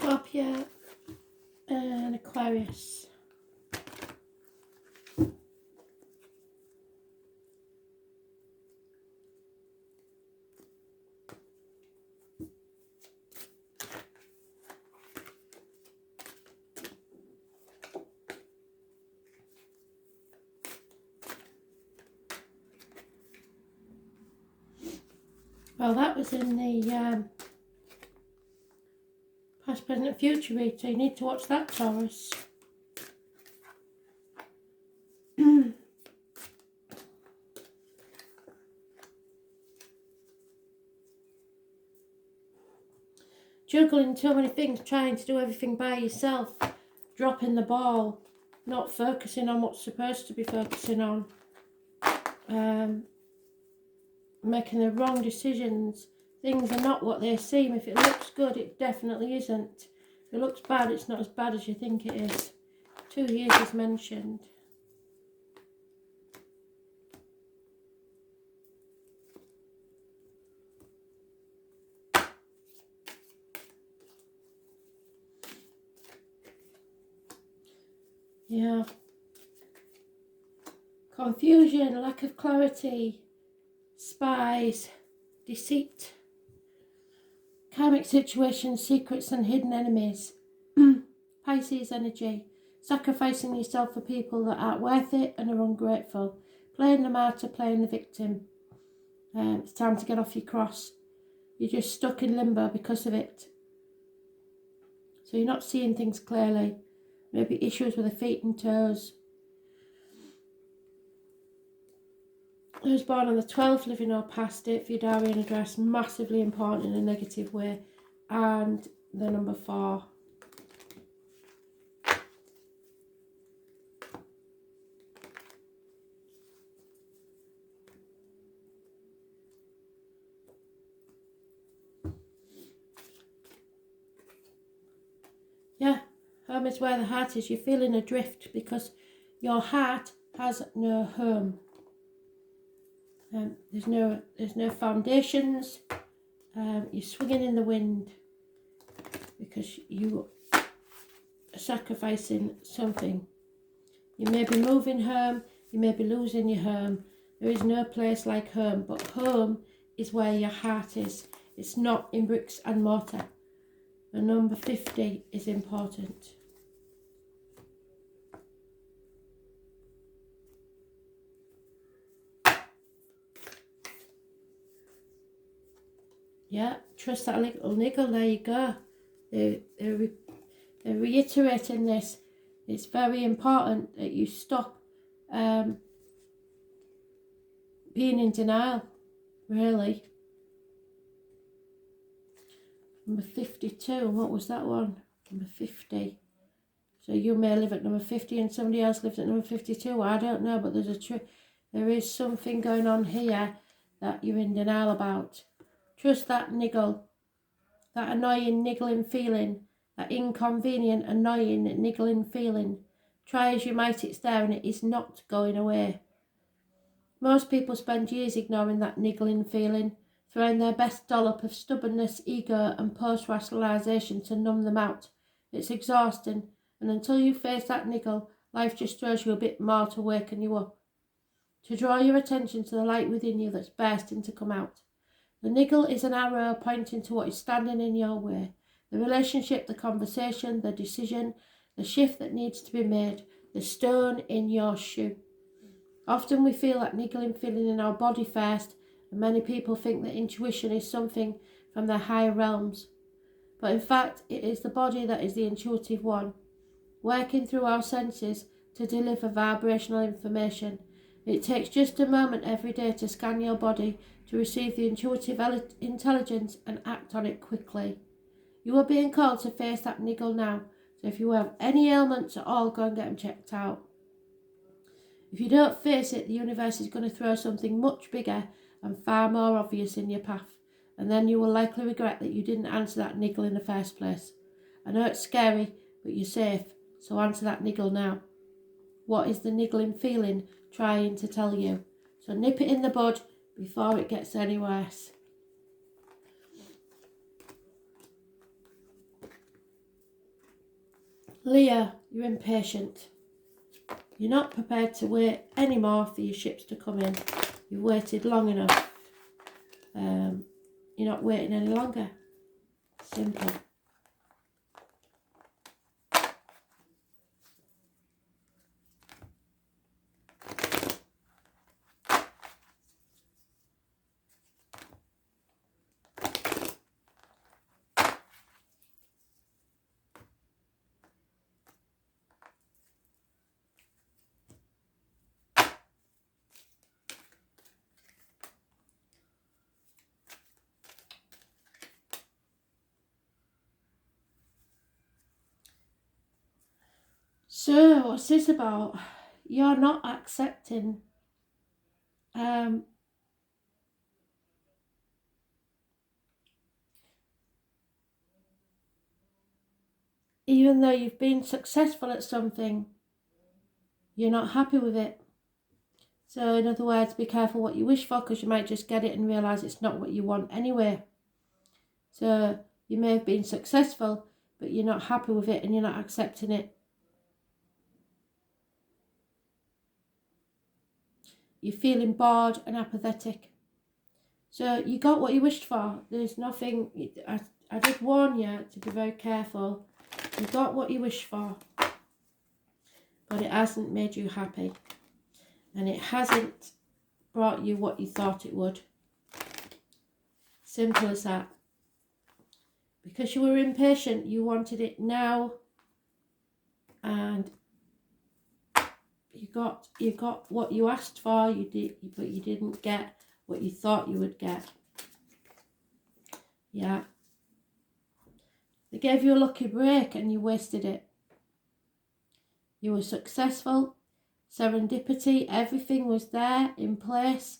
Scorpio and Aquarius. Well, that was in the past, present, future read, so you need to watch that, Taurus. Juggling too many things, trying to do everything by yourself, dropping the ball, not focusing on what's supposed to be focusing on, making the wrong decisions. Things are not what they seem. If it looks good, it definitely isn't. If it looks bad, it's not as bad as you think it is. 2 years is mentioned. Yeah. Confusion, lack of clarity, spies, deceit, karmic situations, secrets and hidden enemies. Pisces energy, sacrificing yourself for people that aren't worth it and are ungrateful, playing the martyr, playing the victim. It's time to get off your cross. You're just stuck in limbo because of it. So you're not seeing things clearly. Maybe issues with the feet and toes. Those born on the 12th, living or past it, for your diary and address, massively important in a negative way. And the number 4. Yeah, home is where the heart is. You're feeling adrift because your heart has no home. There's no foundations. You're swinging in the wind because you are sacrificing something. You may be moving home, you may be losing your home. There is no place like home, but home is where your heart is. It's not in bricks and mortar. The number 50 is important. Yeah, trust that little niggle, there you go. They're reiterating this. It's very important that you stop being in denial, really. Number 52, what was that one? Number 50. So you may live at number 50 and somebody else lives at number 52. I don't know, but there is something going on here that you're in denial about. Trust that niggle, that annoying niggling feeling, that inconvenient, annoying, niggling feeling. Try as you might, it's there and it is not going away. Most people spend years ignoring that niggling feeling, throwing their best dollop of stubbornness, ego and post-rationalisation to numb them out. It's exhausting, and until you face that niggle, life just throws you a bit more to waken you up, to draw your attention to the light within you that's bursting to come out. The niggle is an arrow pointing to what is standing in your way. The relationship, the conversation, the decision, the shift that needs to be made, the stone in your shoe. Often we feel that niggling feeling in our body first, and many people think that intuition is something from their higher realms. But in fact, it is the body that is the intuitive one, working through our senses to deliver vibrational information. It takes just a moment every day to scan your body to receive the intuitive intelligence and act on it quickly. You are being called to face that niggle now, so if you have any ailments at all, go and get them checked out. If you don't face it, the universe is going to throw something much bigger and far more obvious in your path, and then you will likely regret that you didn't answer that niggle in the first place. I know it's scary, but you're safe, so answer that niggle now. What is the niggling feeling trying to tell you? So nip it in the bud before it gets any worse. Leo, you're impatient. You're not prepared to wait anymore for your ships to come in. You've waited long enough. You're not waiting any longer. Simple. So, what's this about? You're not accepting even though you've been successful at something, you're not happy with it. So in other words, be careful what you wish for, because you might just get it and realise it's not what you want anyway. So you may have been successful, but you're not happy with it and you're not accepting it. You're feeling bored and apathetic. So you got what you wished for. There's nothing, I did warn you to be very careful. You got what you wished for, but it hasn't made you happy. And it hasn't brought you what you thought it would. Simple as that. Because you were impatient, you wanted it now, and you got what you asked for. You did, but you didn't get what you thought you would get. Yeah. They gave you a lucky break and you wasted it. You were successful, serendipity, everything was there in place,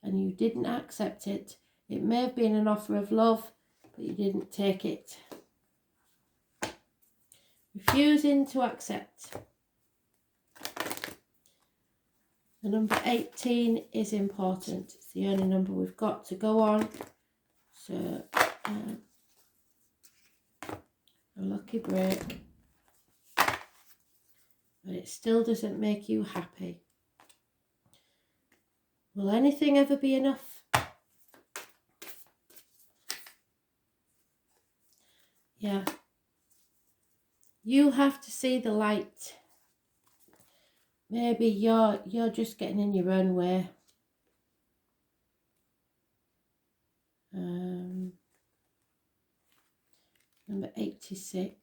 and you didn't accept it. It may have been an offer of love, but you didn't take it. Refusing to accept. The number 18 is important. It's the only number we've got to go on. So, a lucky break. But it still doesn't make you happy. Will anything ever be enough? Yeah. You have to see the light. Maybe you're just getting in your own way. Number 86.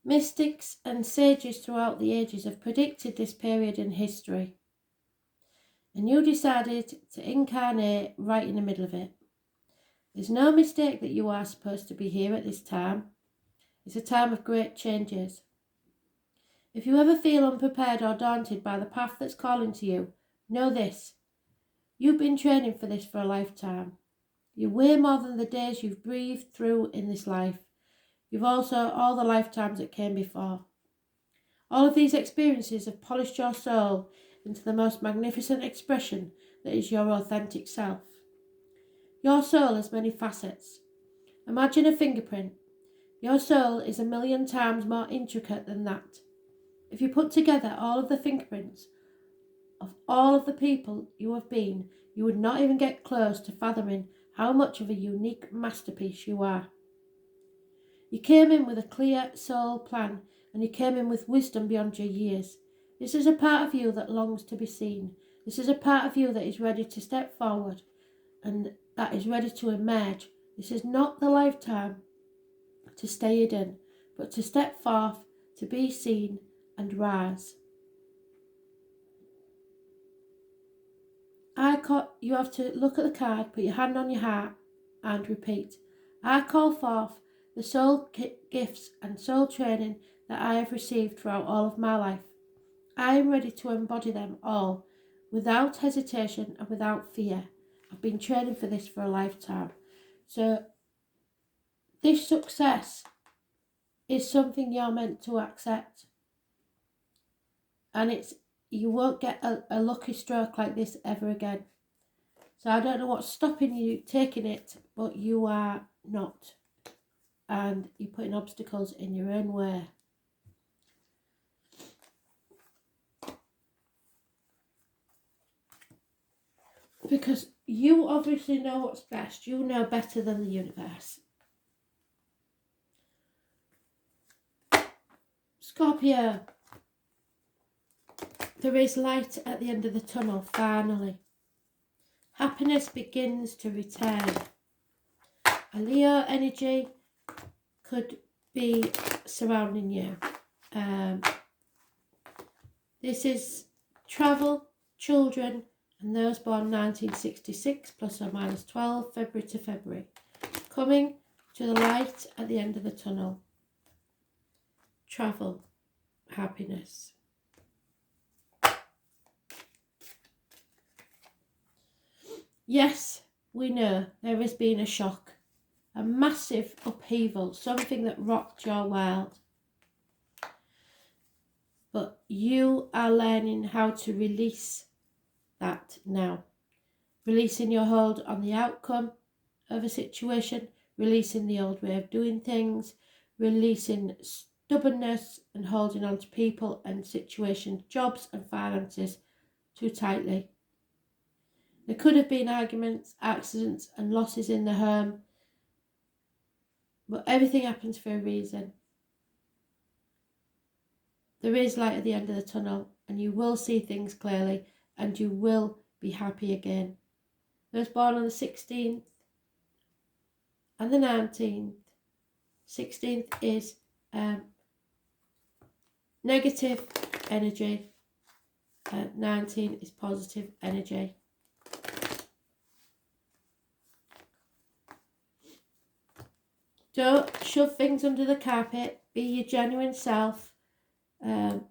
Mystics and sages throughout the ages have predicted this period in history. And you decided to incarnate right in the middle of it. There's no mistake that you are supposed to be here at this time. It's a time of great changes. If you ever feel unprepared or daunted by the path that's calling to you, know this. You've been training for this for a lifetime. You're way more than the days you've breathed through in this life. You've also all the lifetimes that came before. All of these experiences have polished your soul into the most magnificent expression that is your authentic self. Your soul has many facets. Imagine a fingerprint. Your soul is 1,000,000 times more intricate than that. If you put together all of the fingerprints of all of the people you have been, you would not even get close to fathoming how much of a unique masterpiece you are. You came in with a clear soul plan, and you came in with wisdom beyond your years. This is a part of you that longs to be seen. This is a part of you that is ready to step forward and that is ready to emerge. This is not the lifetime to stay hidden, but to step forth, to be seen and rise. You have to look at the card, put your hand on your heart and repeat. I call forth the soul gifts and soul training that I have received throughout all of my life. I am ready to embody them all without hesitation and without fear. I've been training for this for a lifetime. So this success is something you're meant to accept. And you won't get a lucky stroke like this ever again. So I don't know what's stopping you taking it, but you are not. and you're putting obstacles in your own way. Because you obviously know what's best. You know better than the universe. Scorpio, there is light at the end of the tunnel, finally. Happiness begins to return. A Leo energy could be surrounding you. This is travel, children, and those born 1966 plus or minus 12, February to February. Coming to the light at the end of the tunnel. Travel, happiness. Yes, we know there has been a shock, a massive upheaval, something that rocked your world. But you are learning how to release that now. Releasing your hold on the outcome of a situation, releasing the old way of doing things, releasing stubbornness and holding on to people and situations, jobs and finances too tightly. There could have been arguments, accidents and losses in the home, but everything happens for a reason. There is light at the end of the tunnel, and you will see things clearly, and you will be happy again. Those born on the 16th and the 19th. 16th is negative energy, 19 is positive energy. Don't shove things under the carpet. Be your genuine self and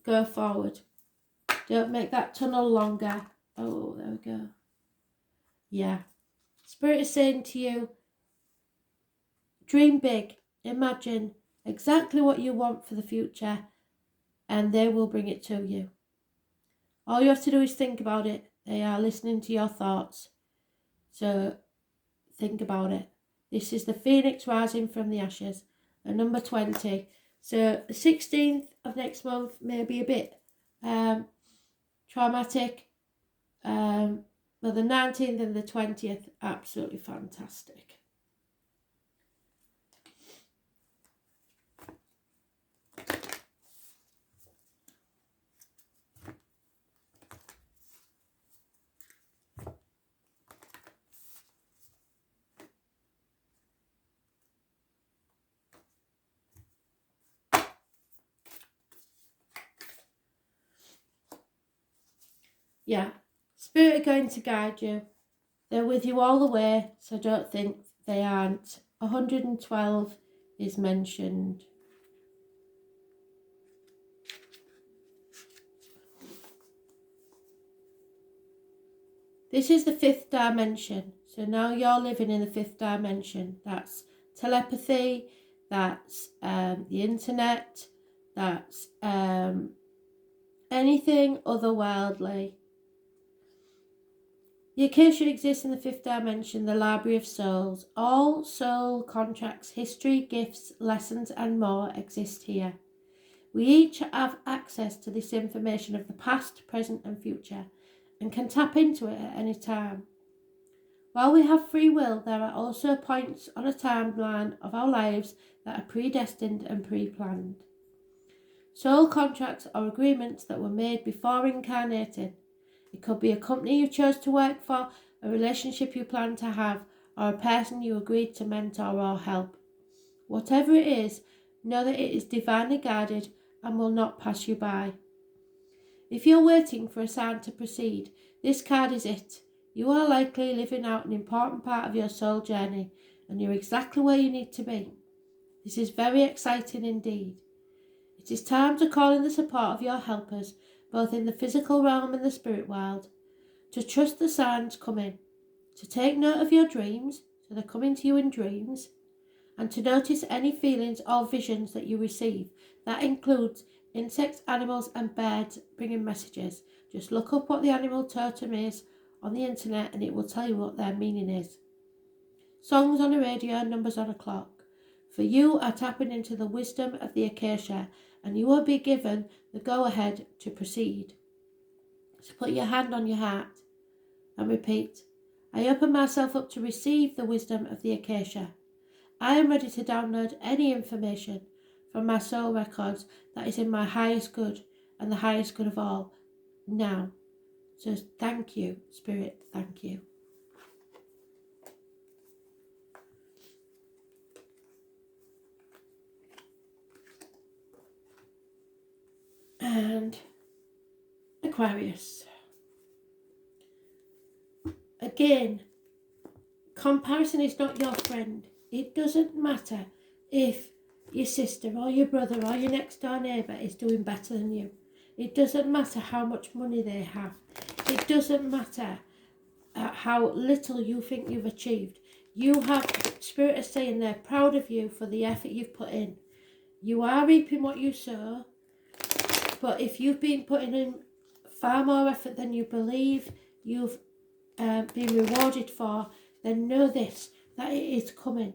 go forward. Don't make that tunnel longer. Oh, there we go. Yeah. Spirit is saying to you, dream big. Imagine exactly what you want for the future and they will bring it to you. All you have to do is think about it. They are listening to your thoughts. So think about it. This is the phoenix rising from the ashes, and number 20. So the 16th of next month may be a bit traumatic, but the 19th and the 20th, absolutely fantastic. Yeah, Spirit are going to guide you. They're with you all the way, so don't think they aren't. 112 is mentioned. This is the 5th dimension. So now you're living in the 5th dimension. That's telepathy, that's the internet, that's anything otherworldly. The Akasha exists in the 5th dimension, the Library of Souls. All soul contracts, history, gifts, lessons and more exist here. We each have access to this information of the past, present and future and can tap into it at any time. While we have free will, there are also points on a timeline of our lives that are predestined and pre-planned. Soul contracts are agreements that were made before incarnating. It could be a company you chose to work for, a relationship you plan to have, or a person you agreed to mentor or help. Whatever it is, know that it is divinely guided and will not pass you by. If you're waiting for a sign to proceed, this card is it. You are likely living out an important part of your soul journey and you're exactly where you need to be. This is very exciting indeed. It is time to call in the support of your helpers, both in the physical realm and the spirit world, to trust the signs coming, to take note of your dreams, so they're coming to you in dreams, and to notice any feelings or visions that you receive. That includes insects, animals and birds bringing messages. Just look up what the animal totem is on the internet and it will tell you what their meaning is. songs on a radio, numbers on a clock. For you are tapping into the wisdom of the acacia, and you will be given the go-ahead to proceed. So put your hand on your heart and repeat, I open myself up to receive the wisdom of the acacia. I am ready to download any information from my soul records that is in my highest good and the highest good of all now. So thank you, Spirit, thank you. And Aquarius. Again, comparison is not your friend. It doesn't matter if your sister or your brother or your next door neighbour is doing better than you. It doesn't matter how much money they have. It doesn't matter how little you think you've achieved. You have, Spirit is saying they're proud of you for the effort you've put in. You are reaping what you sow, but if you've been putting in far more effort than you believe you've been rewarded for, then know this, that it is coming.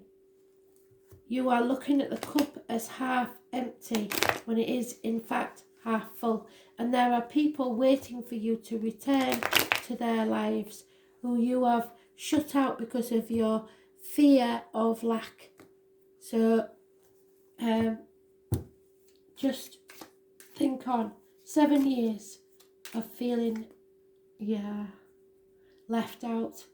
You are looking at the cup as half empty when it is in fact half full, and there are people waiting for you to return to their lives who you have shut out because of your fear of lack. So just think on 7 years of feeling left out.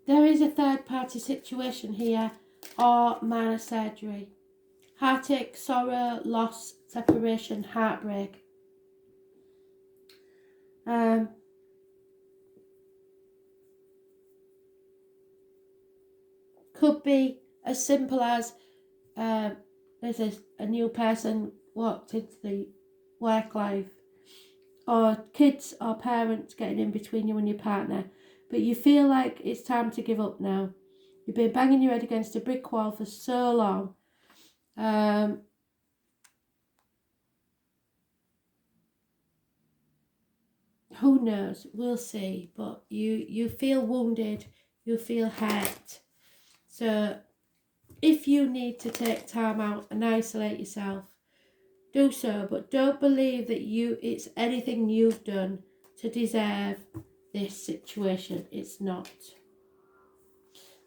There is a third party situation here, or minor surgery. Heartache, sorrow, loss, separation, heartbreak. Could be as simple as there's a new person walked into the work life, or kids or parents getting in between you and your partner, but you feel like it's time to give up now. You've been banging your head against a brick wall for so long. Who knows? We'll see. But you feel wounded. You feel hurt. So if you need to take time out and isolate yourself, do so. But don't believe that it's anything you've done to deserve this situation. It's not.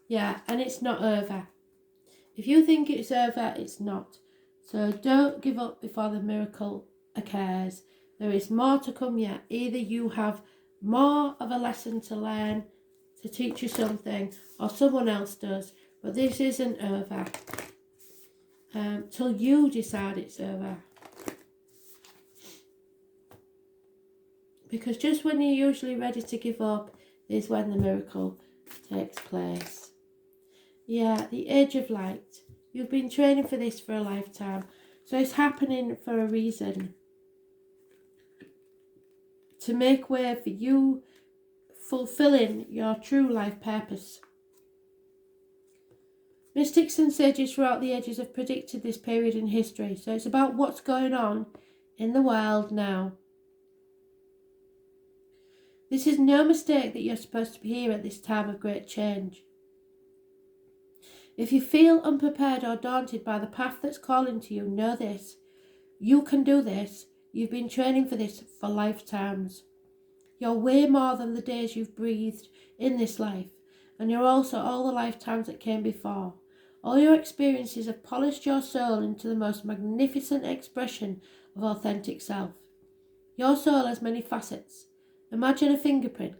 Yeah, and it's not over. If you think it's over, it's not. So don't give up before the miracle occurs. There is more to come yet. Either you have more of a lesson to learn to teach you something, or someone else does. But this isn't over till you decide it's over. Because just when you're usually ready to give up is when the miracle takes place. Yeah, the Age of Light. You've been training for this for a lifetime. So it's happening for a reason. To make way for you fulfilling your true life purpose. Mystics and sages throughout the ages have predicted this period in history. So it's about what's going on in the world now. This is no mistake that you're supposed to be here at this time of great change. If you feel unprepared or daunted by the path that's calling to you, know this. You can do this. You've been training for this for lifetimes. You're way more than the days you've breathed in this life, and you're also all the lifetimes that came before. All your experiences have polished your soul into the most magnificent expression of authentic self. Your soul has many facets. Imagine a fingerprint.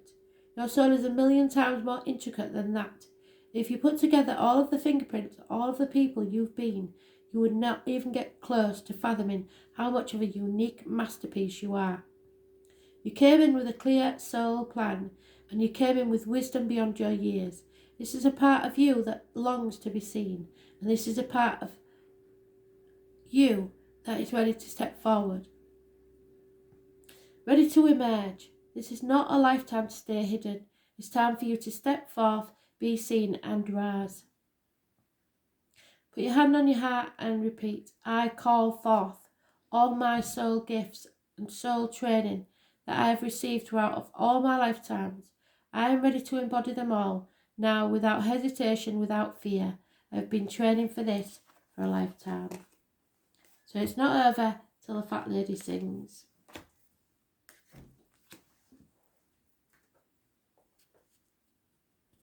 Your soul is 1,000,000 times more intricate than that. If you put together all of the fingerprints, all of the people you've been, you would not even get close to fathoming how much of a unique masterpiece you are. You came in with a clear soul plan, and you came in with wisdom beyond your years. This is a part of you that longs to be seen, and this is a part of you that is ready to step forward. Ready to emerge. This is not a lifetime to stay hidden. It's time for you to step forth, be seen and rise. Put your hand on your heart and repeat, I call forth all my soul gifts and soul training that I have received throughout of all my lifetimes. I am ready to embody them all, now, without hesitation, without fear. I have been training for this for a lifetime. So it's not over till the fat lady sings.